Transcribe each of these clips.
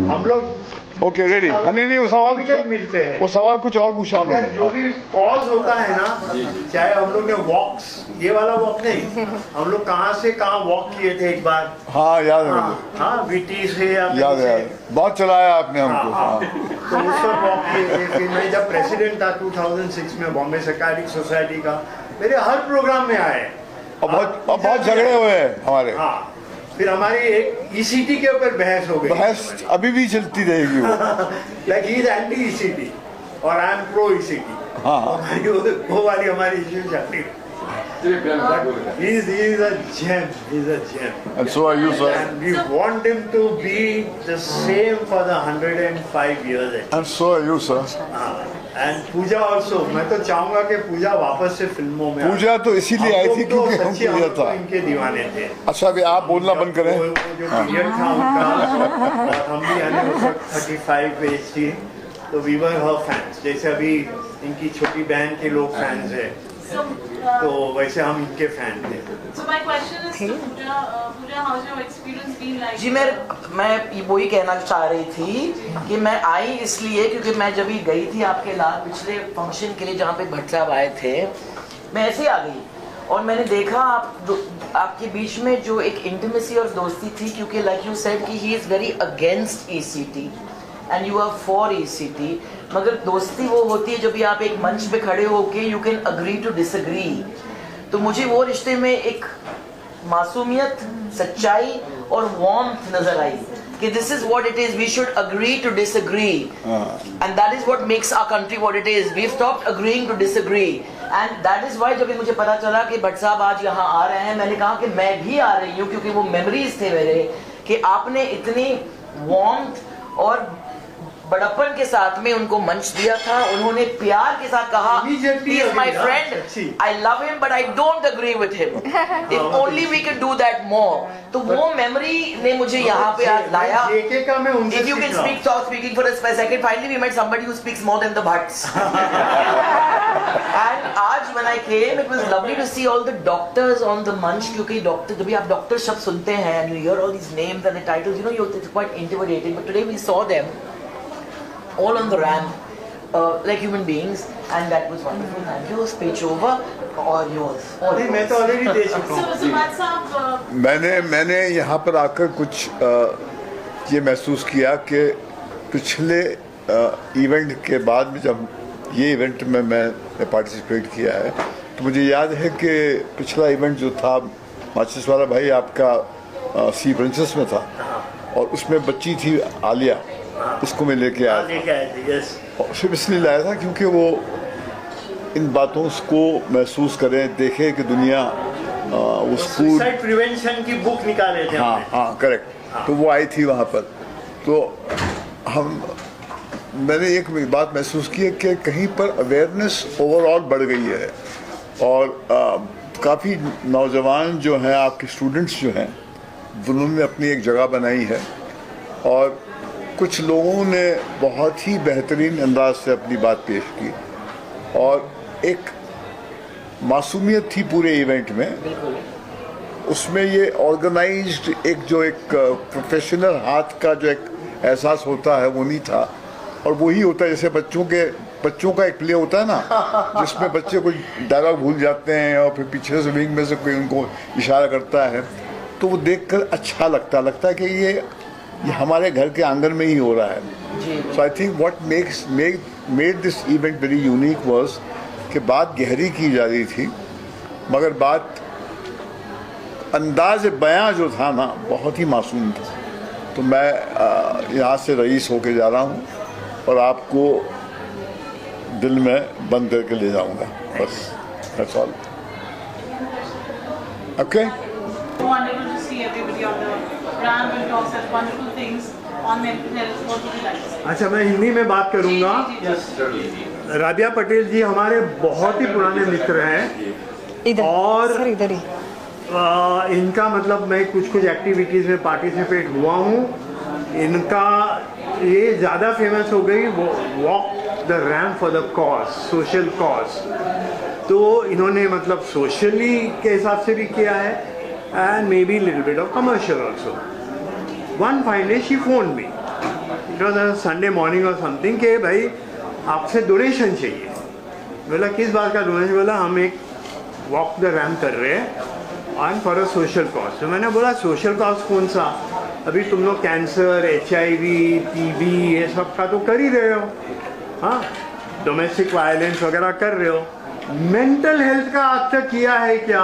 हम लोग okay ready. नहीं वो सवाल कब मिलते हैं, वो सवाल कुछ और पूछा जो आपने। भी पॉज होता है ना, चाहे हम लोग ने वॉक्स, ये वाला वॉक नहीं, हम लोग कहाँ से कहाँ वॉक किए थे एक बार। हाँ याद है मुझे, हाँ बीटी से या याद कहीं है, से। बहुत चलाया आपने हमको। हाँ। तो उस पर वॉक किए थे। फिर मैं जब प्रेसिडेंट था 2006 में बॉम्बे साइकियाट्रिक सोसाइटी का, मेरे हर प्रोग्राम में आए। और बहुत झगड़े हुए हैं हमारे। हाँ, फिर हमारी एक ईसीटी के ऊपर बहस हो गई। बहस अभी भी चलती रहेगी वो। Like he is anti ECT और आई एम प्रो ईसीटी। हाँ। वो वाली हमारी इश्यू चलती है। He is a gem. He's a gem. And so are you, sir. And we want him to be the same for the 105 years. And so are you, sir. And Puja also. मैं तो चाहूँगा कि पूजा वापस से फिल्मों में। पूजा तो इसीलिए आई थी क्योंकि हम पूजा था। इनके दीवाने थे। अच्छा अभी आप बोलना बंद करें। वो जो पीरियड था उनका, और हम भी यानी उस वक्त 35 एज थी, तो we were her fans. जैसे अभी इनकी छोटी बहन के लोग फैंस हैं, तो वैसे हम इनके फैन थे। So my question is to Pooja, how's your experience been like? जी मैं वही कहना चाह रही थी कि मैं आई इसलिए क्योंकि मैं जब ही गई थी आपके लास्ट पिछले फंक्शन के लिए जहाँ पे भट्ट साहब आए थे, मैं ऐसे ही आ गई और मैंने देखा आपके बीच में जो एक इंटीमेसी और दोस्ती थी, क्योंकि लाइक यू सेड कि he is very against ECT and you are for ECT, मगर दोस्ती वो होती है जब भी आप एक मंच पे खड़े होके you can agree to disagree. तो मुझे वो रिश्ते में एक मासूमियत, सच्चाई और वार्मथ नजर आई कि this is what it is, we should agree to disagree and that is what makes our country what it is. We stopped agreeing to disagree and that is why जब भी मुझे पता चला कि भट्ट साहब आज यहाँ आ रहे हैं, मैंने कहा कि मैं भी आ रही हूँ, क्योंकि वो मेमोरीज थे मेरे कि आपने इतनी वार्मथ और बड़प्पन के साथ में उनको मंच दिया था। उन्होंने प्यार के साथ कहा he is my friend, I love him but I don't agree with him, if only we could do that more। तो वो मेमोरी ने मुझे यहाँ पे आज लाया। If you can speak, stop speaking for a second, finally we met somebody who speaks more than the Bhatts। And आज when I came, it was lovely to see all the doctors on the munch, क्योंकि doctor जब भी आप doctor शब्द सुनते हैं and you hear all these names and the titles, you know it's quite intimidating, but today we saw them all on the ramp like human beings and that was wonderful। Thank you। Speech over or yours? मैं तो already दे चुका हूँ। So Bhatt साहब, मैंने यहाँ पर आकर कुछ ये महसूस किया कि पिछले इवेंट के बाद में जब ये इवेंट में मैंने पार्टिसिपेट किया है, तो मुझे याद है कि पिछला इवेंट जो था माचिस वाला भाई आपका सी प्रिंसेस में था और उसमें बच्ची थी आलिया, उसको मैं लेके आया था। और सिर्फ इसलिए लाया था क्योंकि वो इन बातों को महसूस करें, देखे कि दुनिया वो स्कूल प्रिवेंशन की बुक निकाले थे। हाँ करेक्ट। तो वो आई थी वहाँ पर, तो मैंने एक बात महसूस की है कि कहीं पर अवेयरनेस ओवरऑल बढ़ गई है और काफ़ी नौजवान जो हैं, आपके स्टूडेंट्स जो हैं, उन्होंने अपनी एक जगह बनाई है और कुछ लोगों ने बहुत ही बेहतरीन अंदाज से अपनी बात पेश की और एक मासूमियत थी पूरे इवेंट में। उसमें ये ऑर्गेनाइज्ड एक प्रोफेशनल हाथ का जो एक एहसास होता है वो नहीं था, और वही होता है जैसे बच्चों का एक प्ले होता है ना, जिसमें बच्चे कुछ डायलॉग भूल जाते हैं और फिर पीछे से विंग में से कोई उनको इशारा करता है, तो वो देखकर अच्छा लगता है कि ये हमारे घर के आंगन में ही हो रहा है। So I think what made this event very unique was कि बात गहरी की जा रही थी, मगर बात अंदाज बयां जो था ना बहुत ही मासूम था। तो मैं यहाँ से रईस होके जा रहा हूँ और आपको दिल में बंद करके ले जाऊँगा, बस that's all. Okay. wonderful to see everybody on the ramp and talk such wonderful things. on mental health, what would you like to say? अच्छा, मैं हिंदी में बात करूंगा। राबिया पटेल जी हमारे बहुत ही पुराने मित्र हैं इधर और सर इधर ही इनका मतलब मैं कुछ एक्टिविटीज़ में पार्टिसिपेट हुआ हूँ। इनका ये ज़्यादा फेमस हो गई वो walk the ramp for the cause, social cause. तो इन्होंने मतलब सोशली के हिसाब से भी किया है and may be little bit of commercial also. One fine day she phone me, it was a Sunday morning और समथिंग, कि भाई आपसे डोनेशन चाहिए। बोला किस बात का डोनेशन? बोला हम एक वॉक द रैम्प कर रहे हैं and for a social cause. तो मैंने बोला सोशल कॉज कौन सा? अभी तुम लोग कैंसर, HIV, TB ये सब का तो कर ही रहे हो, हाँ, डोमेस्टिक वायलेंस वगैरह कर रहे हो। मेंटल हेल्थ का आज तक किया है क्या?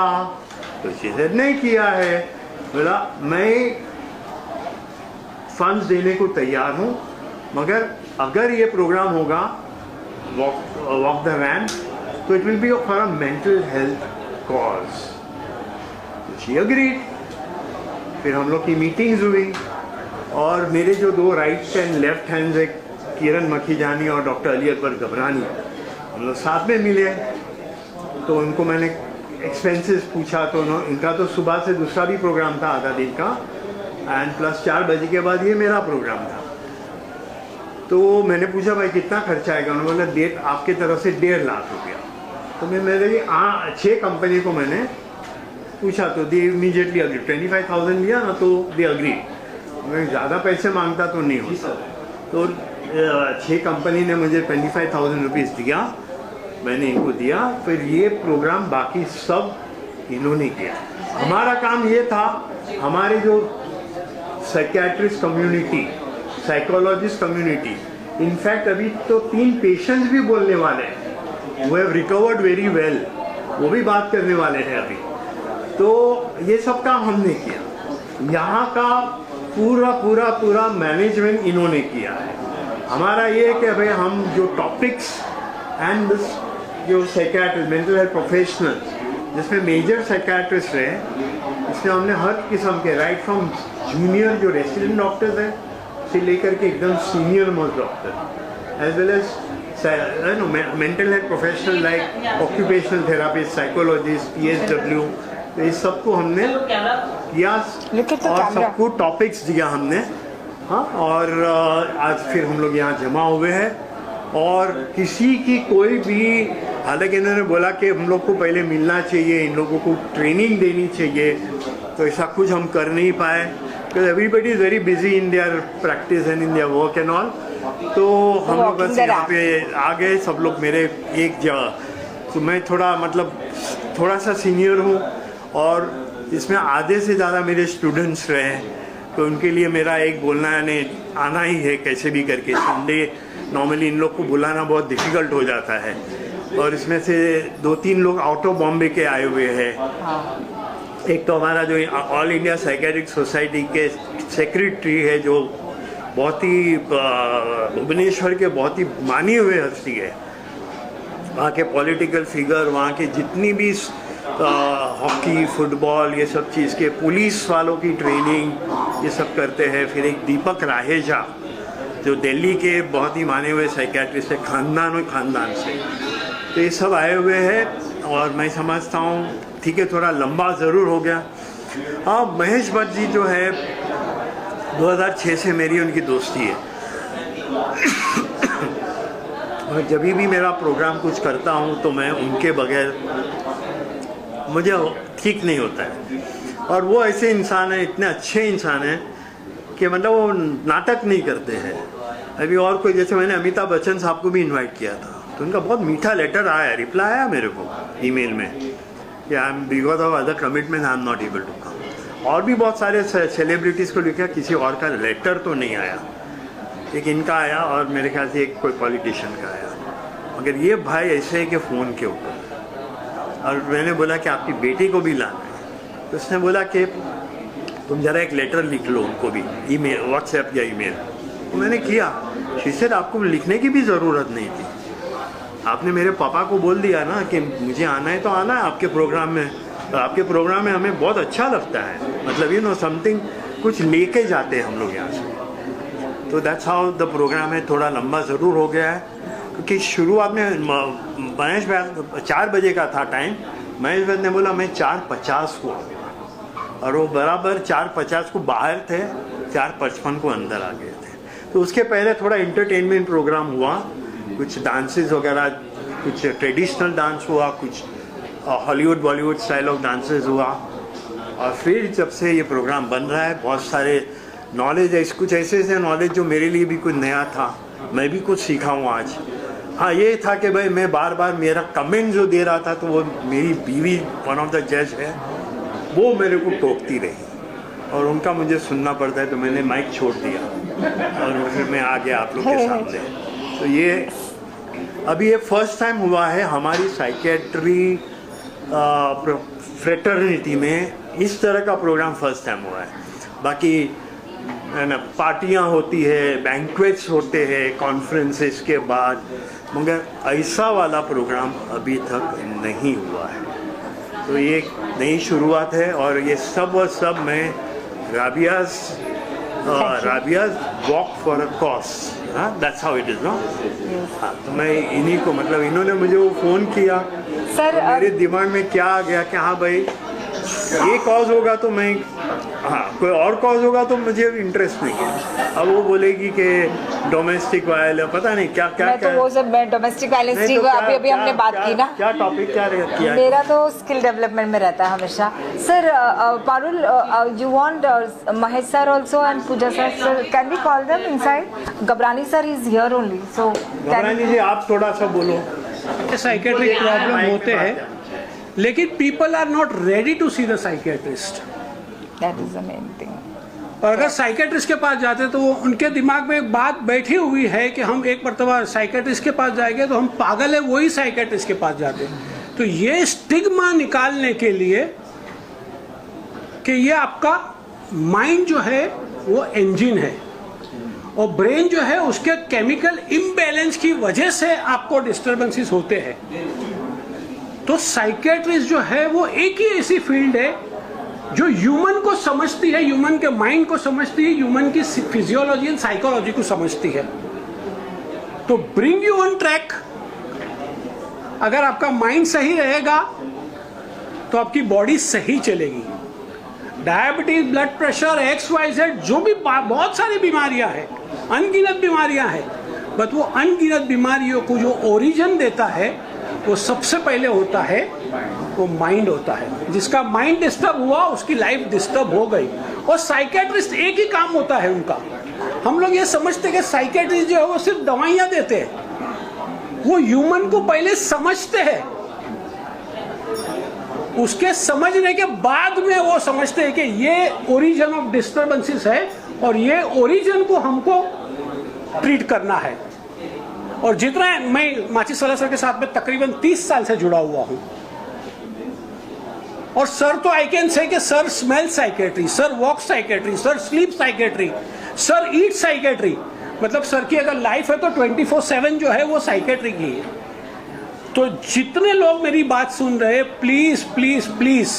तो चीज़ें नहीं किया है। बोला मैं फंड्स देने को तैयार हूँ, मगर अगर ये प्रोग्राम होगा वॉक द रैम्प तो it will be for a mental health cause. She agreed. फिर हम लोग की मीटिंग्स हुई और मेरे जो दो राइट एंड लेफ्ट हैंड्स है, किरण मखीजानी और डॉक्टर अली अकबर गबरानी, हम लोग साथ में मिले। तो उनको मैंने एक्सपेंसेस पूछा तो इनका तो सुबह से दूसरा भी प्रोग्राम था आधा दिन का एंड प्लस 4 बजे के बाद ये मेरा प्रोग्राम था। तो मैंने पूछा भाई कितना खर्चा आएगा? उन्होंने बोला डेट आपके तरफ से 1.5 लाख रुपया। तो मैं मेरे 6 कंपनी को मैंने पूछा तो दे इमीडिएटली अग्री। 25,000 लिया ना तो दे अग्री। मैं ज़्यादा पैसे मांगता तो नहीं होता। तो 6 कंपनी ने मुझे 25,000 रुपीज़ दिया, मैंने इनको दिया। फिर ये प्रोग्राम बाकी सब इन्होंने किया। हमारा काम ये था, हमारे जो psychiatrist community, psychologist community, in fact अभी तो 3 पेशेंट्स भी बोलने वाले हैं, वो हैव रिकवर्ड वेरी वेल, वो भी बात करने वाले हैं अभी। तो ये सब काम हमने किया। यहाँ का पूरा मैनेजमेंट इन्होंने किया है। हमारा ये है कि भाई हम जो टॉपिक्स एंड जो साइकियाट्रिस्ट, मेंटल हेल्थ प्रोफेशनल, जिसमें मेजर साइकियाट्रिस्ट है, इसमें हमने हर किस्म के राइट फ्रॉम जूनियर जो रेसिडेंट डॉक्टर्स हैं से लेकर के एकदम senior most doctor, as well as mental health professional like occupational therapist, psychologist, PSW, तो इस सबको हमने किया और सबको टॉपिक्स दिया हमने। हाँ, और आज फिर हम लोग यहाँ जमा हुए हैं और किसी की कोई भी, हालांकि इन्होंने बोला कि हम लोग को पहले मिलना चाहिए, इन लोगों को ट्रेनिंग देनी चाहिए, तो ऐसा कुछ हम कर नहीं पाए because everybody is very busy in their practice and in their work and all. तो हम लोग बस यहाँ पे आ गए सब लोग मेरे एक जगह। तो मैं थोड़ा सा सीनियर हूँ और इसमें आधे से ज़्यादा मेरे स्टूडेंट्स रहे, तो उनके लिए मेरा एक बोलना यानी आना ही है कैसे भी करके। संडे नॉर्मली इन लोग को बुलाना बहुत डिफ़िकल्ट हो जाता है और इसमें से 2-3 लोग आउट ऑफ बॉम्बे के आए हुए हैं। एक तो हमारा जो ऑल इंडिया साइकियाट्रिक सोसाइटी के सेक्रेटरी है, जो बहुत ही भुवनेश्वर के बहुत ही मानी हुए हस्ती है, वहाँ के पॉलिटिकल फिगर, वहाँ के जितनी भी हॉकी, फुटबॉल, ये सब चीज़ के पुलिस वालों की ट्रेनिंग ये सब करते हैं। फिर एक दीपक राहेजा जो दिल्ली के बहुत ही माने हुए साइकियाट्रिस्ट है, खानदान से, तो ये सब आए हुए हैं। और मैं समझता हूँ ठीक है, थोड़ा लंबा ज़रूर हो गया। हाँ, महेश भट्ट जी जो है 2006 से मेरी उनकी दोस्ती है और जब भी मेरा प्रोग्राम कुछ करता हूँ तो मैं उनके बगैर मुझे ठीक नहीं होता है। और वो ऐसे इंसान हैं, इतने अच्छे इंसान हैं कि मतलब वो नाटक नहीं करते हैं। अभी और कोई, जैसे मैंने अमिताभ बच्चन साहब को भी इनवाइट किया था तो उनका बहुत मीठा लेटर आया, रिप्लाई आया मेरे को ईमेल में कि I am because of other commitment I am not able to come. और भी बहुत सारे सेलिब्रिटीज़ को लिखा, किसी और का लेटर तो नहीं आया, एक इनका आया और मेरे ख्याल से एक कोई पॉलिटिशियन का आया। मगर ये भाई ऐसे है कि फ़ोन के ऊपर, और मैंने बोला कि आपकी बेटी को भी लाना है, तो उसने बोला कि तुम ज़रा एक लेटर लिख लो उनको भी, ईमेल, व्हाट्सएप या ईमेल। तो मैंने किया। शीशर आपको लिखने की भी ज़रूरत नहीं थी, आपने मेरे पापा को बोल दिया ना कि मुझे आना है तो आना है आपके प्रोग्राम में, और आपके प्रोग्राम में हमें बहुत अच्छा लगता है, मतलब समथिंग कुछ लेके जाते हैं हम लोग यहाँ से। तो दैट्स हाउ द प्रोग्राम है। थोड़ा लंबा ज़रूर हो गया है क्योंकि शुरुआत में महेश भाई 4 बजे का था टाइम, महेश भाई ने बोला मैं 4:50 को आऊँगा और वो बराबर 4:50 को बाहर थे, 4:55 को अंदर आ गए थे। तो उसके पहले थोड़ा इंटरटेनमेंट प्रोग्राम हुआ, कुछ डांसेस वगैरह, कुछ ट्रेडिशनल डांस हुआ, कुछ Hollywood Bollywood style of dances हुआ। और फिर जब से ये प्रोग्राम बन रहा है बहुत सारे नॉलेज है, कुछ ऐसे ऐसे नॉलेज जो मेरे लिए भी कुछ नया था, मैं भी कुछ सीखा हूँ आज। हाँ ये था कि भाई मैं बार बार मेरा कमेंट जो दे रहा था तो वो मेरी बीवी वन ऑफ द जज है, वो मेरे को टोकती रही और उनका मुझे सुनना पड़ता है, तो मैंने माइक छोड़ दिया और फिर मैं आ गया आप लोग के सामने। तो ये अभी ये फर्स्ट टाइम हुआ है हमारी साइकेट्री फ्रेटर्निटी में, इस तरह का प्रोग्राम फर्स्ट टाइम हुआ है। बाकी ना पार्टियाँ होती है, बैंक्वेट्स होते हैं कॉन्फ्रेंसेस के बाद, मगर ऐसा वाला प्रोग्राम अभी तक नहीं हुआ है। तो ये एक नई शुरुआत है और ये सब और सब मैं Rabia's walk for a cause, हाँ that's how it is no. हाँ तो मैं इन्हीं को, मतलब इन्होंने मुझे वो फ़ोन किया सर, मेरे दिमाग में क्या आ गया कि हाँ भाई ये कॉज होगा तो मैं, हाँ कोई और कॉज होगा तो मुझे इंटरेस्ट नहीं है। अब वो बोलेगी कि डोमेस्टिक वायलेंस, पता नहीं क्या क्या मैं तो वो सब, मैं डोमेस्टिक वायलेंस की अभी हमने बात की ना, क्या टॉपिक क्या किया, मेरा तो स्किल डेवलपमेंट में रहता है हमेशा। Sir Parul, you want Mahesh sir also and Puja sir, can we call them inside? Gabrani sir is here only, so Gabrani ji आप थोड़ा सा बोलो। साइकेट्रिक प्रॉब्लम होते हैं लेकिन people are not ready to see the psychiatrist, that is the main thing. और अगर psychiatrist के पास जाते तो वो उनके दिमाग में एक बात बैठी हुई है कि हम एक मरतबा साइकेट्रिस्ट के पास जाएंगे तो हम पागल है, वही साइकेट्रिस्ट के पास जाते हैं। तो ये स्टिग्मा निकालने के लिए कि ये आपका माइंड जो है वो इंजन है और ब्रेन जो है उसके केमिकल इम्बैलेंस की वजह से आपको डिस्टर्बेंसेस होते हैं। तो साइकेट्रिस्ट जो है वो एक ही ऐसी फील्ड है जो ह्यूमन को समझती है, ह्यूमन के माइंड को समझती है, ह्यूमन की फिजियोलॉजी एंड साइकोलॉजी को समझती है। तो ब्रिंग यू ऑन ट्रैक। अगर आपका माइंड सही रहेगा तो आपकी बॉडी सही चलेगी। डायबिटीज, ब्लड प्रेशर, XYZ, जो भी बहुत सारी बीमारियां हैं, अनगिनत बीमारियां हैं, बट वो अनगिनत बीमारियों को जो ओरिजिन देता है वो सबसे पहले होता है वो माइंड होता है। जिसका माइंड डिस्टर्ब हुआ उसकी लाइफ डिस्टर्ब हो गई। और साइकेट्रिस्ट एक ही काम होता है उनका। हम लोग ये समझते हैं कि साइकेट्रिस्ट जो है वो सिर्फ दवाइयां देते हैं, वो ह्यूमन को पहले समझते हैं, उसके समझने के बाद में वो समझते हैं कि ये ओरिजिन ऑफ डिस्टर्बेंसेस है और ये ओरिजिन को हमको ट्रीट करना है। और जितना मैं माचिस वाला सर के साथ में तकरीबन 30 साल से जुड़ा हुआ हूं, और सर तो आई कैन से कि sir smell psychiatry, sir walk psychiatry, sir sleep psychiatry, sir eat psychiatry, मतलब सर की अगर लाइफ है तो 24/7 जो है वो साइकेट्री की है। तो जितने लोग मेरी बात सुन रहे हैं, प्लीज प्लीज प्लीज,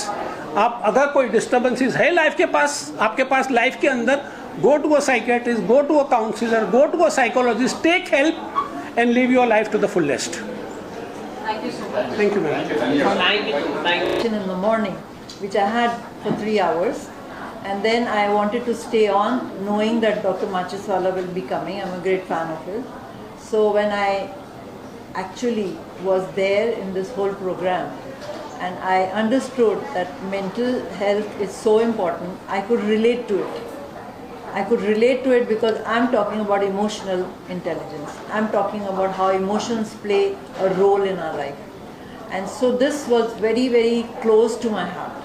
आप अगर कोई डिस्टर्बेंसेस है लाइफ के पास, आपके पास लाइफ के अंदर, go to a psychiatrist, go to a counsellor, go to a psychologist, take help and live your life to the fullest. Thank you so much. Thank you, ma'am. In the morning, which I had for 3 hours, and then I wanted to stay on, knowing that Dr. Machiswala will be coming. I'm a great fan of his. So when I actually was there in this whole program, and I understood that mental health is so important, I could relate to it. I could relate to it because I'm talking about emotional intelligence. I'm talking about how emotions play a role in our life. And so this was very, very close to my heart.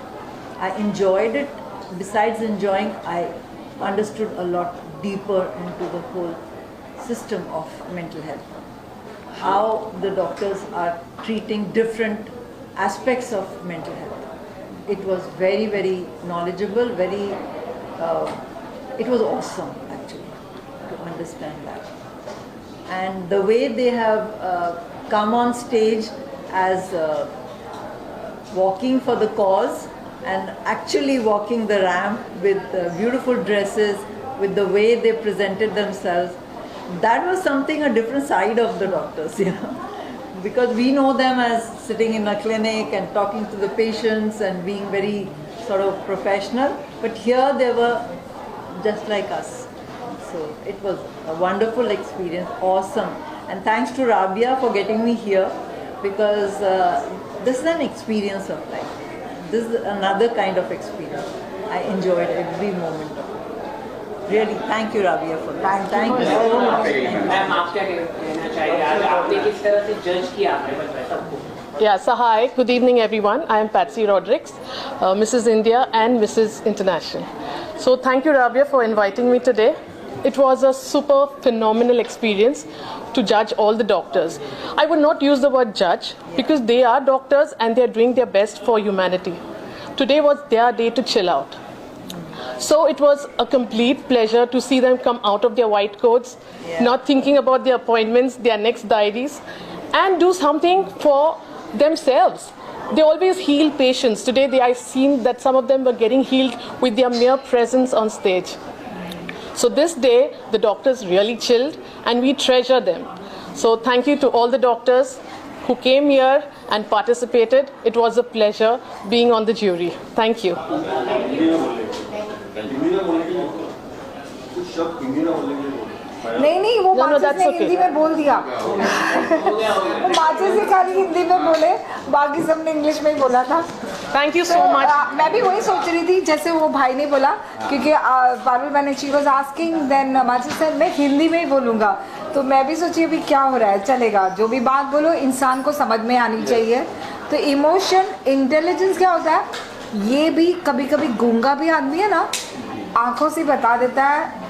I enjoyed it. Besides enjoying, I understood a lot deeper into the whole system of mental health. How the doctors are treating different aspects of mental health. It was very, very knowledgeable, very it was awesome actually to understand that. And the way they have come on stage as walking for the cause and actually walking the ramp with beautiful dresses, with the way they presented themselves. That was something, a different side of the doctors, you know. Because we know them as sitting in a clinic and talking to the patients and being very sort of professional. But here they were just like us. So it was a wonderful experience, awesome. And thanks to Rabia for getting me here, because this is an experience of life. This is another kind of experience. I enjoyed every moment of it. Really, thank you Rabia for that. Thank you so much. Ma'am आप क्या कहना चाहिए? आज आपने किस तरह से जज किया आपने सबको? Yeah, so hi, good evening everyone. I am Patsy Rodrigues, Mrs. India and Mrs. International. So thank you Rabia for inviting me today. It was a super phenomenal experience to judge all the doctors. I would not use the word judge because they are doctors and they are doing their best for humanity. Today was their day to chill out. So it was a complete pleasure to see them come out of their white coats, not thinking about their appointments, their next diaries, and do something for themselves. They always heal patients. Today I've seen that some of them were getting healed with their mere presence on stage. So this day, the doctors really chilled and we treasure them. So thank you to all the doctors who came here and participated. It was a pleasure being on the jury. Thank you. नहीं वो No, माचिस that's ने okay. Hindi में बोल दिया वो माचिस ही खाली हिंदी में बोले, बाकी सबने इंग्लिश में ही बोला था. Thank you so much. मैं भी वही सोच रही थी जैसे वो भाई ने बोला, क्योंकि Parul Banerjee was asking, then माचिस सर मैं हिंदी में ही बोलूँगा, तो मैं भी सोची अभी क्या हो रहा है, चलेगा जो भी बात बोलो इंसान को समझ में आनी चाहिए. तो इमोशन इंटेलिजेंस क्या होता है, ये भी कभी कभी गूंगा भी आदमी है ना, आंखों से बता देता है,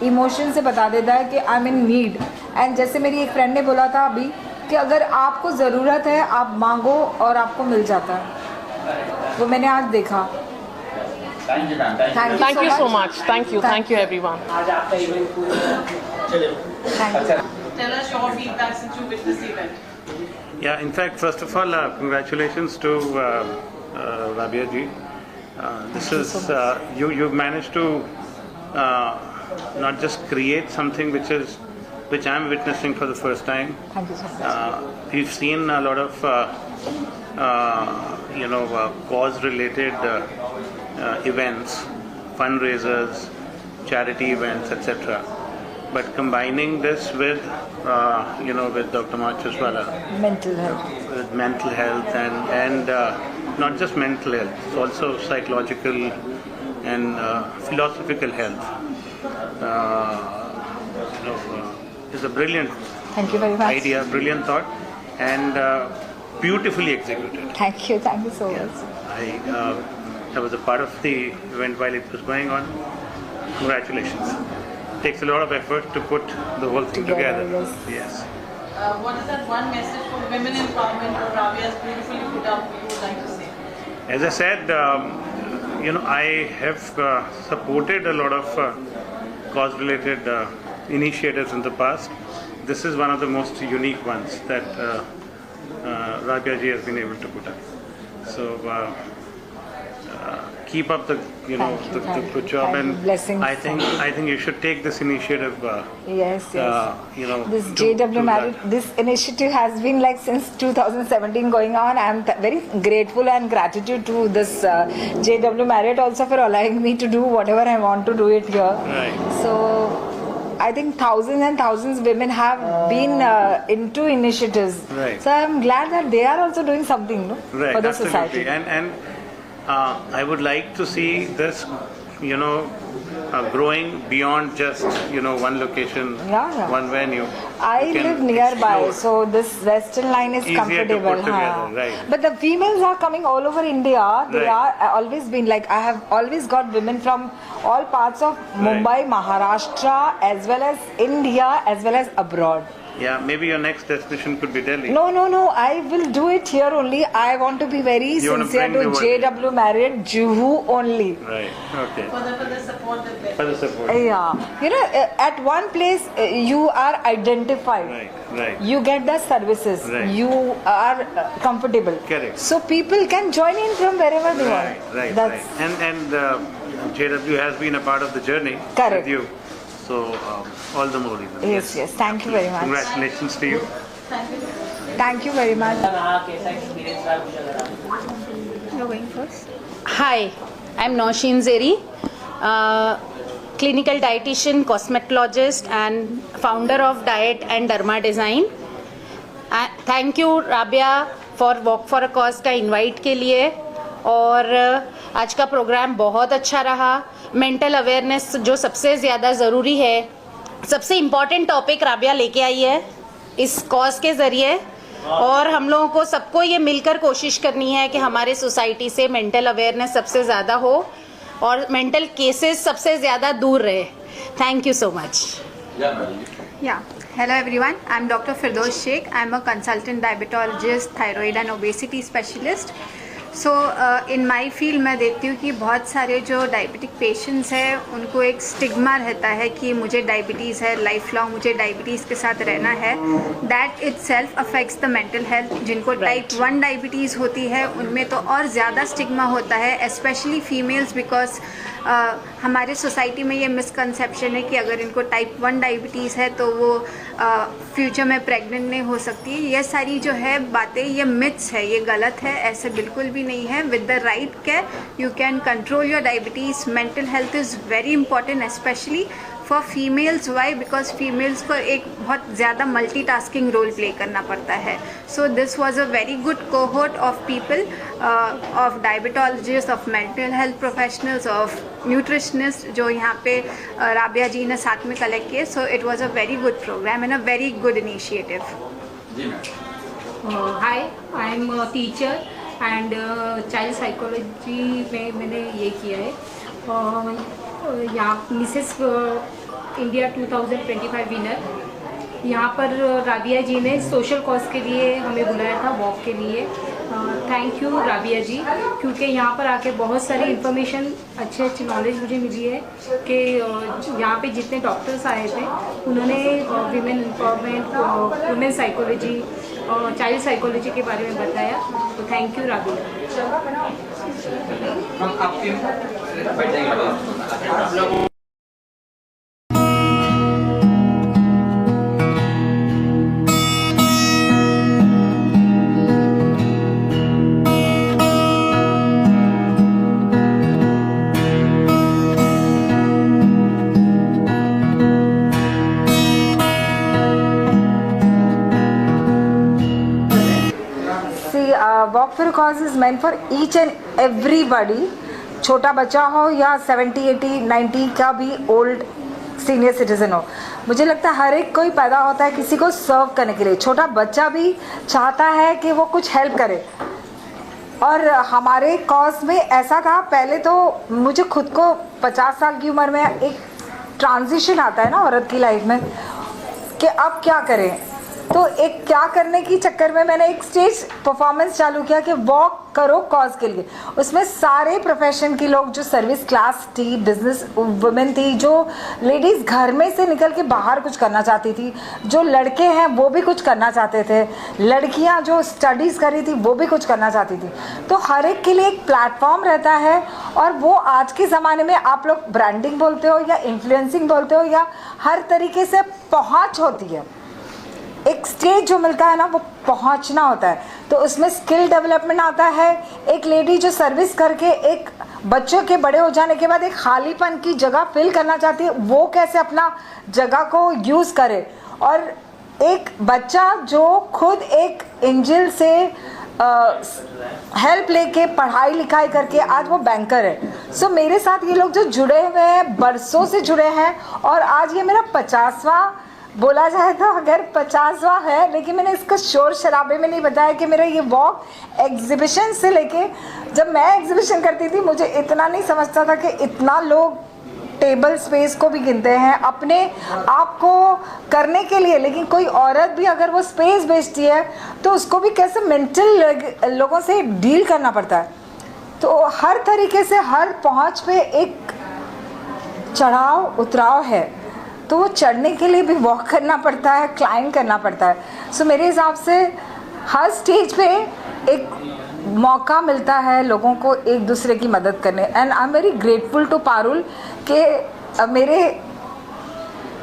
इमोशन से बता देता है कि I M in need. And जैसे मेरी एक फ्रेंड ने बोला था अभी कि अगर आपको ज़रूरत है आप मांगो और आपको मिल जाता है, वो मैंने आज देखा. Thank you so much. Thank you everyone. आज आपका इवेंट पूरा Tell us your feedback since you witnessed the event. Yeah, in fact, first of all, congratulations to Rabia ji. This is you've managed to not just create something which I'm witnessing for the first time. Thank you so much. We've seen a lot of cause-related events, fundraisers, charity events, etc. But combining this with with Dr. Macheswala, mental health, with mental health and not just mental health, it's also psychological and philosophical health. Is a brilliant thank you very much. idea, brilliant thought, and beautifully executed. Thank you so much. I was a part of the event while it was going on. Congratulations. Takes a lot of effort to put the whole thing together. Yes. What is that one message for women empowerment or Rabia has beautifully put up you would like to say? As I said, I have supported a lot of cause-related initiatives in the past. This is one of the most unique ones that Rabia ji has been able to put up. So keep up the good job, and Blessings. I think you should take this initiative. Yes. This to JW Marriott, that. this initiative has been like since 2017 going on. I am very grateful and gratitude to this JW Marriott also for allowing me to do whatever I want to do it here. Right. So I think thousands and thousands of women have been into initiatives. Right. So I am glad that they are also doing something, no? Right, For the absolutely. society. And I would like to see this, growing beyond just, one location, Yeah. one venue. I You can live nearby, explore. so this Western line is Easier to comfortable. put together, right. But the females are coming all over India. They Right. are always been like, I have always got women from all parts of Mumbai, Maharashtra, as well as India, as well as abroad. Yeah, maybe your next destination could be Delhi. No, I will do it here only. I want to be very You wanna sincere bring to the word. JW Marriott, Juhu only. Right, okay. For the support that they For the support. Yeah, at one place you are identified. Right. You get the services. Right. You are comfortable. Correct. So people can join in from wherever they want. Right. That's And JW has been a part of the journey Correct. with you. So all the more reason. Yes, yes. Thank you very much. Congratulations to you. Thank you very much. कैसा experience रहा कुछ अगर आप You're going first. Hi, I'm Nausheen Zeri, clinical dietitian, cosmetologist and founder of Diet and Derma Design. Thank you Rabia for Walk for a Cause का invite के लिए, और आज का प्रोग्राम बहुत अच्छा रहा. मेंटल अवेयरनेस जो सबसे ज़्यादा ज़रूरी है, सबसे इम्पॉर्टेंट टॉपिक राबिया लेके आई है इस कॉज के ज़रिए, और हम लोगों को सबको ये मिलकर कोशिश करनी है कि हमारे सोसाइटी से मेंटल अवेयरनेस सबसे ज़्यादा हो और मेंटल केसेस सबसे ज़्यादा दूर रहे. Thank you so much. Yeah. Hello everyone. I'm Dr. Firdaus Sheikh. I'm a consultant diabetologist, thyroid and obesity specialist. So in my field मैं देखती हूँ कि बहुत सारे जो डायबिटिक पेशेंट्स हैं उनको एक स्टिग्मा रहता है कि मुझे डायबिटीज़ है, लाइफ लॉन्ग मुझे डायबिटीज़ के साथ रहना है. That it self affects the mental health. जिनको टाइप 1 डायबिटीज़ होती है उनमें तो और ज़्यादा स्टिग्मा होता है, स्पेशली फीमेल्स, बिकॉज हमारे सोसाइटी में ये मिसकंसेप्शन है कि अगर इनको टाइप 1 डायबिटीज़ है तो वो फ्यूचर में प्रेग्नेंट नहीं हो सकती. ये सारी जो है बातें ये मिथ्स है, ये गलत है, ऐसे बिल्कुल भी नहीं है. With the right care you can control your diabetes. Mental health is very important specially for females. Why? Because females को एक बहुत ज़्यादा मल्टीटास्किंग रोल प्ले करना पड़ता है. So this was a very good cohort of people, of diabetologist, of mental health professionals, of nutritionist जो यहाँ पे राबिया जी ने साथ में कलेक्ट किए. So it was a very good programme and a very good initiative. Hi, I am a teacher and child psychology में मैंने ये किया है. यहाँ मिसेस इंडिया 2025 विनर, यहाँ पर राबिया जी ने सोशल कॉज के लिए हमें बुलाया था, वॉक के लिए. थैंक यू राबिया जी, क्योंकि यहाँ पर आके बहुत सारी इन्फॉर्मेशन, अच्छी नॉलेज मुझे मिली है कि यहाँ पे जितने डॉक्टर्स आए थे उन्होंने वीमेन एम्पावरमेंट, वुमेन साइकोलॉजी और चाइल्ड साइकोलॉजी के बारे में बताया. तो thank you Rabia. Walk for cause is meant for each and everybody. छोटा बच्चा हो या 70, 80, 90 का भी ओल्ड सीनियर सिटीजन हो. मुझे लगता है हर एक कोई पैदा होता है किसी को सर्व करने के लिए. छोटा बच्चा भी चाहता है कि वो कुछ हेल्प करे. और हमारे कॉज में ऐसा था, पहले तो मुझे खुद को 50 साल की उम्र में एक ट्रांजिशन आता है ना औरत की लाइफ में कि अब क्या करें. तो एक क्या करने की चक्कर में मैंने एक स्टेज परफॉर्मेंस चालू किया कि वॉक करो कॉज के लिए. उसमें सारे प्रोफेशन की लोग, जो सर्विस क्लास थी, बिजनेस वुमेन थी, जो लेडीज़ घर में से निकल के बाहर कुछ करना चाहती थी, जो लड़के हैं वो भी कुछ करना चाहते थे, लड़कियां जो स्टडीज़ कर रही थी वो भी कुछ करना चाहती थी. तो हर एक के लिए एक प्लेटफॉर्म रहता है. और वो आज के ज़माने में आप लोग ब्रांडिंग बोलते हो या इन्फ्लुएंसिंग बोलते हो या हर तरीके से पहुँच होती है. एक स्टेज जो मिलता है ना वो पहुंचना होता है. तो उसमें स्किल डेवलपमेंट आता है. एक लेडी जो सर्विस करके एक बच्चों के बड़े हो जाने के बाद एक खालीपन की जगह फिल करना चाहती है, वो कैसे अपना जगह को यूज़ करे. और एक बच्चा जो खुद एक एंजल से हेल्प लेके पढ़ाई लिखाई करके आज वो बैंकर है. सो मेरे साथ ये लोग जो जुड़े हुए हैं, बरसों से जुड़े हैं, और आज ये मेरा 50वां बोला जाए तो अगर 50वां है, लेकिन मैंने इसको शोर शराबे में नहीं बताया कि मेरा ये वॉक एग्जीबिशन से लेके, जब मैं एग्जीबिशन करती थी मुझे इतना नहीं समझता था कि इतना लोग टेबल स्पेस को भी गिनते हैं अपने आप को करने के लिए. लेकिन कोई औरत भी अगर वो स्पेस बेचती है तो उसको भी कैसे मेंटल लोगों से डील करना पड़ता है. तो हर तरीके से हर पहुंच पे एक चढ़ाव उतराव है. तो वो चढ़ने के लिए भी वॉक करना पड़ता है, क्लाइंब करना पड़ता है. सो मेरे हिसाब से हर स्टेज पे एक मौका मिलता है लोगों को एक दूसरे की मदद करने, and I am very grateful to Parul के मेरे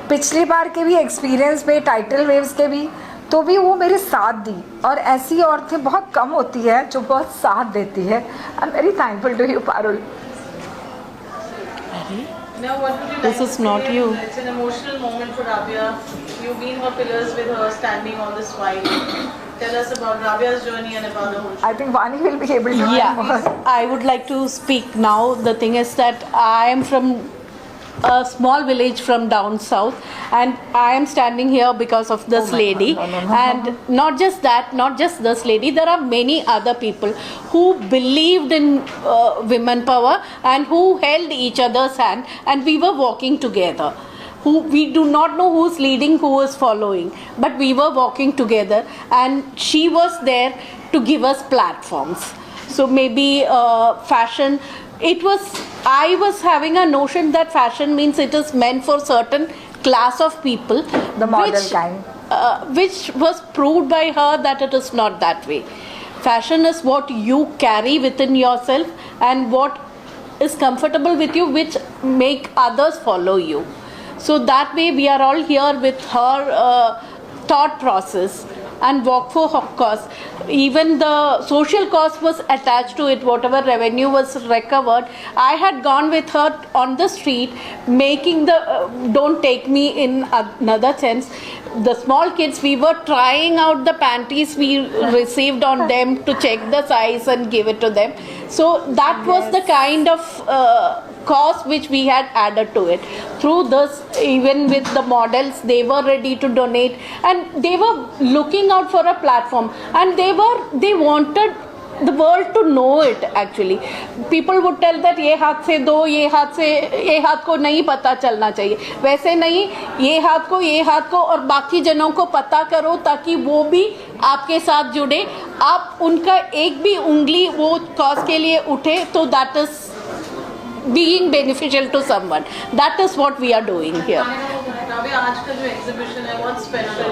पिछली बार के भी एक्सपीरियंस में, टाइटल वेव्स के भी, तो भी वो मेरे साथ दी, और ऐसी औरतें बहुत कम होती है जो बहुत साथ देती है. I am very thankful to you Parul. Now, what would you This like is to not say? you. It's an emotional moment for Rabia. You've been her pillars with her standing all this while. Tell us about Rabia's journey and about the whole show. I think Vani will be able to Yeah, tell more. I would like to speak now. The thing is that I am from a small village from down south, and I am standing here because of this lady. And not just that, not just this lady, there are many other people who believed in women power and who held each other's hand, and we were walking together. Who we do not know who's leading, who is following, but we were walking together, and she was there to give us platforms. So maybe fashion, it was, I was having a notion that fashion means it is meant for certain class of people, The model kind. which was proved by her that it is not that way. Fashion is what you carry within yourself and what is comfortable with you, which make others follow you. So that way we are all here with her thought process and walk for her cause. Even the social cost was attached to it, whatever revenue was recovered. I had gone with her on the street making the, don't take me in another sense, the small kids, we were trying out the panties we received on them to check the size and give it to them. So that was the kind of cost which we had added to it. Through this, even with the models, they were ready to donate, and they were looking out for a platform, and they wanted the world to know it. Actually, people would tell that ये हाथ से दो, ये हाथ को नहीं पता चलना चाहिए. वैसे नहीं, ये हाथ को और बाकी जनों को पता करो ताकि वो भी आपके साथ जुड़े. आप उनका एक भी उंगली वो कॉज के लिए उठे तो that is being beneficial to someone. That is what we are doing here. Rabia, आज का जो exhibition है, what's special?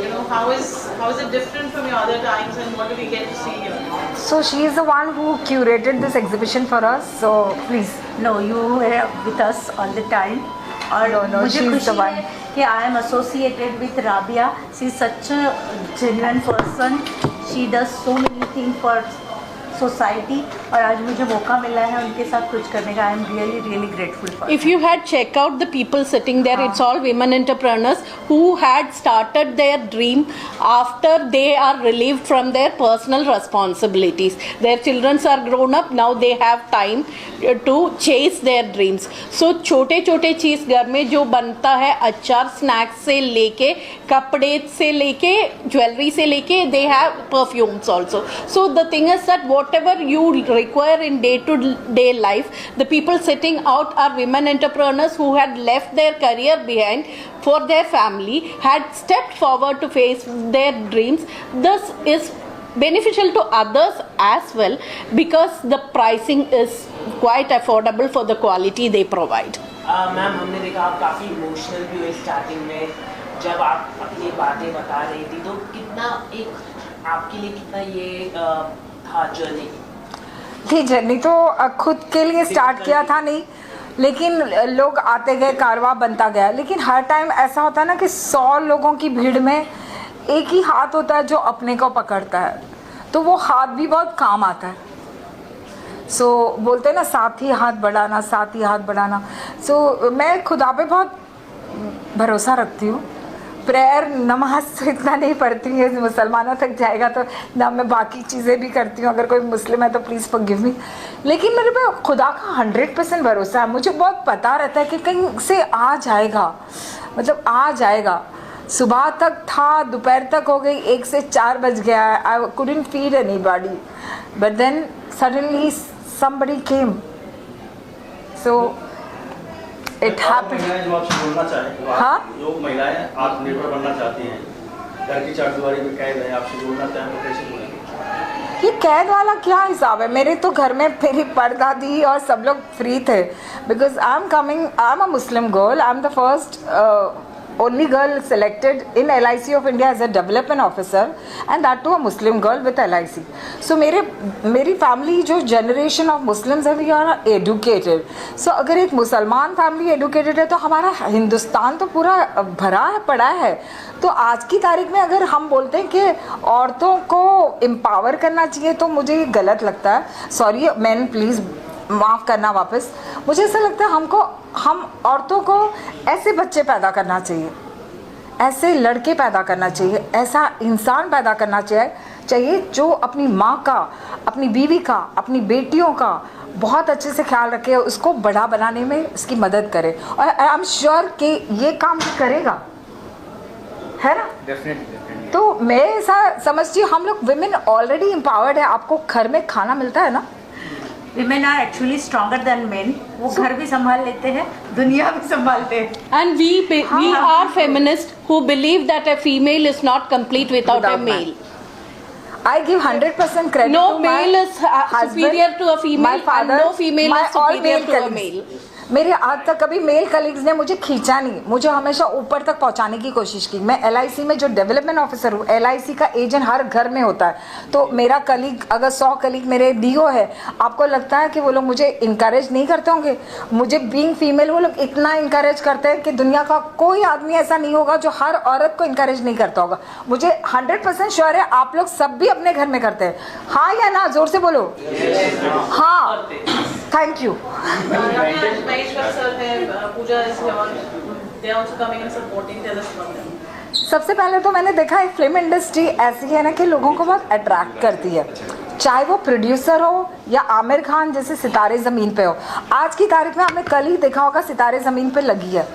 You know, how is it different from your other times, and what do we get to see here? So she is the one who curated this exhibition for us. So please. No, you were with us all the time. और No, मुझे she is खुशी the one. है कि I am associated with Rabia. She is such a genuine person. She does so many things for society, और आज मुझे मौका मिला है उनके साथ कुछ करने का. I am really grateful for If you had checked out the people sitting there, it's all women entrepreneurs who had started their dream after they are relieved from their personal responsibilities. Their children are grown up, now they have time to chase their dreams. So छोटे छोटे चीज़ घर में जो बनता है, अचार, snacks से लेके, कपड़े से लेके, ज्वेलरी से लेके, they have perfumes also. So the thing is that whatever you require in day-to-day life, the people sitting out are women entrepreneurs who had left their career behind for their family, had stepped forward to face their dreams. This is beneficial to others as well because the pricing is quite affordable for the quality they provide. Ma'am, हमने देखा आप काफ़ी emotional भी हुए starting में जब आप अपनी बातें बता रही थी, तो कितना एक आपके लिए कितना ये था जर्नी? ये जर्नी तो खुद के लिए स्टार्ट किया था नहीं, लेकिन लोग आते गए, कारवां बनता गया. लेकिन हर टाइम ऐसा होता है ना कि 100 लोगों की भीड़ में एक ही हाथ होता है जो अपने को पकड़ता है, तो वो हाथ भी बहुत काम आता है. सो बोलते हैं ना, साथ ही हाथ बढ़ाना, साथ ही हाथ बढ़ाना. सो मैं खुदा पे बहुत भरोसा रखती हूँ. प्रेयर, नमाज तो इतना नहीं पढ़ती हूँ, मुसलमानों तक जाएगा तो ना. मैं बाकी चीज़ें भी करती हूँ, अगर कोई मुस्लिम है तो प्लीज़ फॉरगिव मी. लेकिन मेरे पे खुदा का 100% भरोसा है. मुझे बहुत पता रहता है कि कहीं से आ जाएगा, मतलब आ जाएगा. सुबह तक था, दोपहर तक हो गई, 1 से 4 बज गया. I couldn't feed anybody, but then suddenly somebody came. So it happened. जो आपसे बोलना चाहें, हाँ? जो महिलाएं आत्मनिर्भर बनना चाहती हैं, घर की चारदीवारी में कैद है, आपसे जोड़ना चाहें तो कैसे बोलेंगे? ये कैद वाला क्या हिसाब है? मेरे तो घर में मेरी परदादी और सब लोग फ्री थे, because I am a Muslim girl. I am the first only girl selected in LIC of India as a development officer, and that too a Muslim girl with LIC. So मेरी family जो generation of Muslims है, we are educated. सो अगर एक मुसलमान family educated है तो हमारा हिंदुस्तान तो पूरा भरा है, पड़ा है. तो आज की तारीख में अगर हम बोलते हैं कि औरतों को एम्पावर करना चाहिए तो मुझे ये गलत लगता है. सॉरी मैन, प्लीज़ माफ़ करना वापस. मुझे ऐसा लगता है हम औरतों को ऐसे बच्चे पैदा करना चाहिए, ऐसे लड़के पैदा करना चाहिए, ऐसा इंसान पैदा करना चाहिए जो अपनी माँ का, अपनी बीवी का, अपनी बेटियों का बहुत अच्छे से ख्याल रखे, उसको बड़ा बनाने में उसकी मदद करे. और आई एम श्योर कि ये काम करेगा, है ना. डेफिनेटली. तो मैं ऐसा समझती हूँ हम लोग विमेन ऑलरेडी एम्पावर्ड है. आपको घर में खाना मिलता है ना. Women are actually stronger than men. वो घर भी संभाल लेते हैं, दुनिया भी संभालते हैं. And we are feminists who believe that a female is not complete without a male. I give 100% credit. No to male my is husband, superior to a female, my father, and no female my is superior all to a colleagues. male. मेरे आज तक कभी mail colleagues ने मुझे खींचा नहीं, मुझे हमेशा ऊपर तक पहुंचाने की कोशिश की. मैं LIC में जो डेवलपमेंट ऑफिसर हूँ, LIC का एजेंट हर घर में होता है. तो मेरा कलीग, अगर 100 कलीग मेरे DO है, आपको लगता है कि वो लोग मुझे इनकरेज नहीं करते होंगे? मुझे बीइंग फीमेल वो लोग इतना इनकरेज करते हैं कि दुनिया का कोई आदमी ऐसा नहीं होगा जो हर औरत को इनकरेज नहीं करता होगा. मुझे 100% श्योर है आप लोग सब भी अपने घर में करते हैं. हाँ या ना, जोर से बोलो. हाँ, थैंक यू. सबसे पहले तो मैंने देखा है फिल्म इंडस्ट्री ऐसी है ना कि लोगों को बहुत अट्रैक्ट करती है, चाहे वो प्रोड्यूसर हो या आमिर खान जैसे सितारे ज़मीन पे हो. आज की तारीख में आपने कल ही देखा होगा सितारे ज़मीन पे लगी है.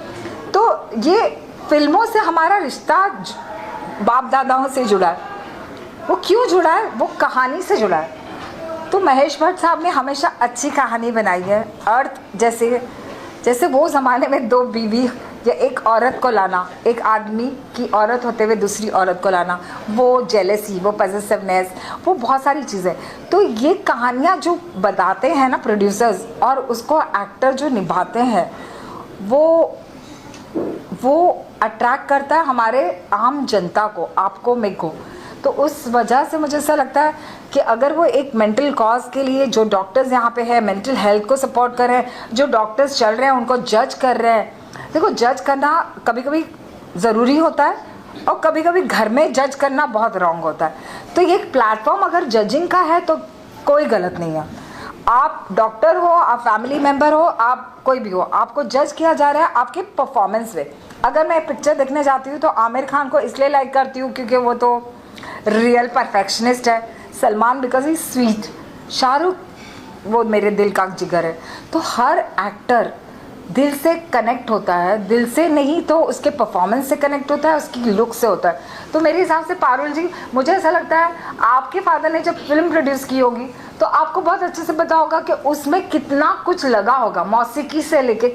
तो ये फिल्मों से हमारा रिश्ता बाप दादाओं से जुड़ा है. वो क्यों जुड़ा है? वो कहानी से जुड़ा है. तो महेश भट्ट साहब ने हमेशा अच्छी कहानी बनाई है. अर्थ जैसे वो ज़माने में 2 बीवी या एक औरत को लाना, एक आदमी की औरत होते हुए दूसरी औरत को लाना, वो जेलेसी, वो पॉसेसिवनेस, वो बहुत सारी चीज़ें. तो ये कहानियाँ जो बताते हैं ना प्रोड्यूसर्स, और उसको एक्टर जो निभाते हैं, वो अट्रैक्ट करता है हमारे आम जनता को, आपको, मेरे को. तो उस वजह से मुझे ऐसा लगता है कि अगर वो एक मेंटल कॉज के लिए, जो डॉक्टर्स यहाँ पे है मेंटल हेल्थ को सपोर्ट कर रहे हैं, जो डॉक्टर्स चल रहे हैं उनको जज कर रहे हैं. देखो, जज करना कभी कभी ज़रूरी होता है और कभी कभी घर में जज करना बहुत रॉन्ग होता है. तो ये एक प्लेटफॉर्म अगर जजिंग का है तो कोई गलत नहीं है. आप डॉक्टर हो, आप फैमिली मेम्बर हो, आप कोई भी हो, आपको जज किया जा रहा है आपके परफॉर्मेंस पे. अगर मैं पिक्चर देखने जाती हूँ तो आमिर खान को इसलिए लाइक करती हूँ क्योंकि वो तो रियल परफेक्शनिस्ट है. Salman because he sweet. Shahrukh वो मेरे दिल का जिगर है. तो हर एक्टर दिल से कनेक्ट होता है, दिल से नहीं तो उसके परफॉर्मेंस से कनेक्ट होता है, उसकी लुक से होता है. तो मेरे हिसाब से पारुल जी, मुझे ऐसा लगता है आपके फादर ने जब फिल्म प्रोड्यूस की होगी तो आपको बहुत अच्छे से पता होगा कि उसमें कितना कुछ लगा होगा. मौसीकी से लेके,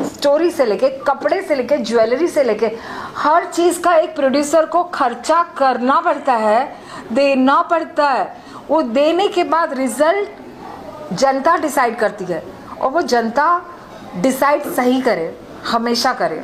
स्टोरी से लेके, कपड़े से लेके, ज्वेलरी से लेके, हर चीज़ का एक प्रोड्यूसर को खर्चा करना पड़ता है, देना पड़ता है. वो देने के बाद रिजल्ट जनता डिसाइड करती है, और वो जनता डिसाइड सही करे, हमेशा करे.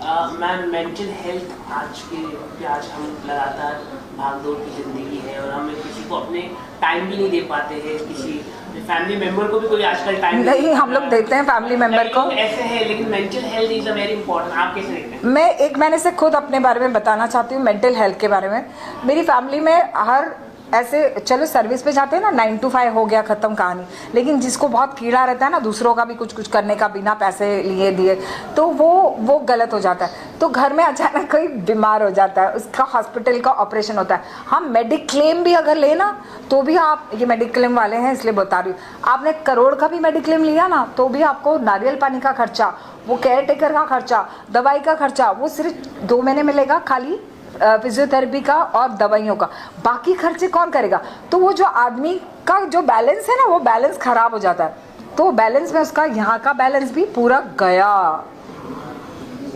मैम, मेंटल हेल्थ आज हम लगातार भागदौड़ की ज़िंदगी है और हम किसी को अपने टाइम भी नहीं दे पाते हैं. किसी फैमिली मेंबर को भी कोई आजकल टाइम नहीं, हम लोग देते हैं फैमिली मेंबर को. ऐसे है, लेकिन mental health is very important. आप कैसे देखते हैं? मैं 1 महीने से खुद अपने बारे में बताना चाहती हूँ, मेंटल हेल्थ के बारे में. मेरी फैमिली में हर ऐसे, चलो सर्विस पे जाते हैं ना, 9 to 5 हो गया, ख़त्म कहानी. लेकिन जिसको बहुत कीड़ा रहता है ना दूसरों का भी कुछ करने का बिना पैसे लिए दिए, तो वो गलत हो जाता है. तो घर में अचानक कोई बीमार हो जाता है, उसका हॉस्पिटल का ऑपरेशन होता है. हम मेडिक्लेम भी अगर लेना तो भी आप, ये मेडिक्लेम वाले हैं इसलिए बता रही हूँ, आपने करोड़ का भी मेडिक्लेम लिया ना तो भी आपको नारियल पानी का खर्चा, वो केयर टेकर का खर्चा, दवाई का खर्चा, वो सिर्फ 2 महीने मिलेगा खाली फिजियोथेरेपी का और दवाइयों का. बाकी खर्चे कौन करेगा? तो वो जो आदमी का जो बैलेंस है ना, वो बैलेंस खराब हो जाता है. तो बैलेंस में उसका यहाँ का बैलेंस भी पूरा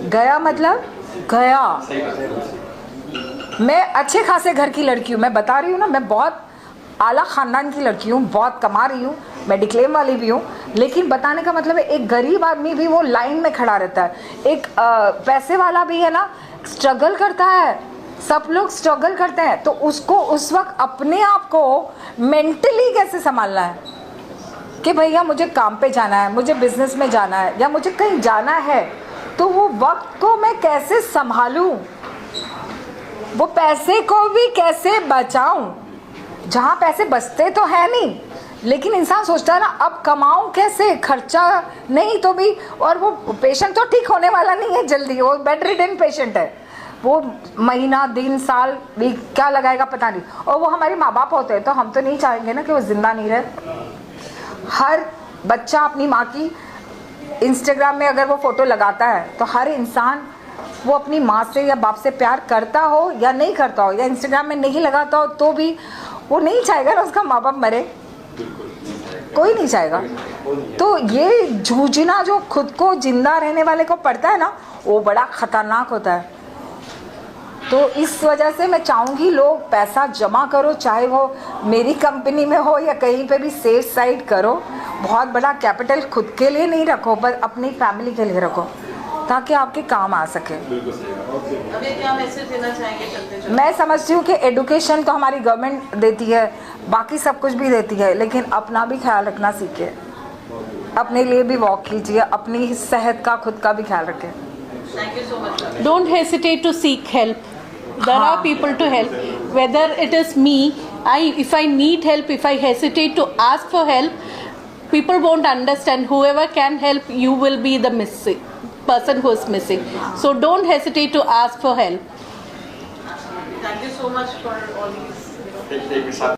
गया मतलब गया. मैं अच्छे खासे घर की लड़की हूँ, मैं बता रही हूँ ना, मैं बहुत आला ख़ानदान की लड़की हूँ, बहुत कमा रही हूँ, मेडिक्लेम वाली भी हूँ, लेकिन बताने का मतलब है एक गरीब आदमी भी वो लाइन में खड़ा रहता है, एक पैसे वाला भी है ना स्ट्रगल करता है, सब लोग स्ट्रगल करते हैं। तो उसको उस वक्त अपने आप को मेंटली कैसे संभालना है कि भैया मुझे काम पे जाना है, मुझे बिजनेस में जाना है या मुझे कहीं जाना है, तो वो वक्त को मैं कैसे संभालूं, वो पैसे को भी कैसे बचाऊं। जहाँ पैसे बचते तो है नहीं, लेकिन इंसान सोचता है ना अब कमाऊं कैसे, खर्चा नहीं तो भी। और वो पेशेंट तो ठीक होने वाला नहीं है जल्दी, वो बेड रिडन पेशेंट है, वो महीना दिन साल भी क्या लगाएगा पता नहीं। और वो हमारे माँ बाप होते हैं तो हम तो नहीं चाहेंगे ना कि वो जिंदा नहीं रहे। हर बच्चा अपनी माँ की इंस्टाग्राम में अगर वो फोटो लगाता है तो हर इंसान वो अपनी माँ से या बाप से प्यार करता हो या नहीं करता हो, या इंस्टाग्राम में नहीं लगाता हो तो भी वो नहीं चाहेगा ना उसका माँ बाप मरे, कोई नहीं चाहेगा। तो ये जूझना जो खुद को जिंदा रहने वाले को पड़ता है ना, वो बड़ा खतरनाक होता है। तो इस वजह से मैं चाहूँगी लोग पैसा जमा करो, चाहे वो मेरी कंपनी में हो या कहीं पे भी, सेफ साइड करो। बहुत बड़ा कैपिटल खुद के लिए नहीं रखो, पर अपनी फैमिली के लिए रखो ताकि आपके काम आ सके। अभी क्या मैसेज देना चाहेंगे चलते चलते? मैं समझती हूँ कि एडुकेशन तो हमारी गवर्नमेंट देती है, बाकी सब कुछ भी देती है, लेकिन अपना भी ख्याल रखना सीखिए, अपने लिए भी वॉक कीजिए, अपनी सेहत का खुद का भी ख्याल रखें। Thank you so much. Don't hesitate to seek help. There are people to help. Whether it is me, if I need help, if I hesitate to ask for help, people won't understand. Whoever can help, you will be the missing person who is missing. So don't hesitate to ask for help. Thank you so much for all these.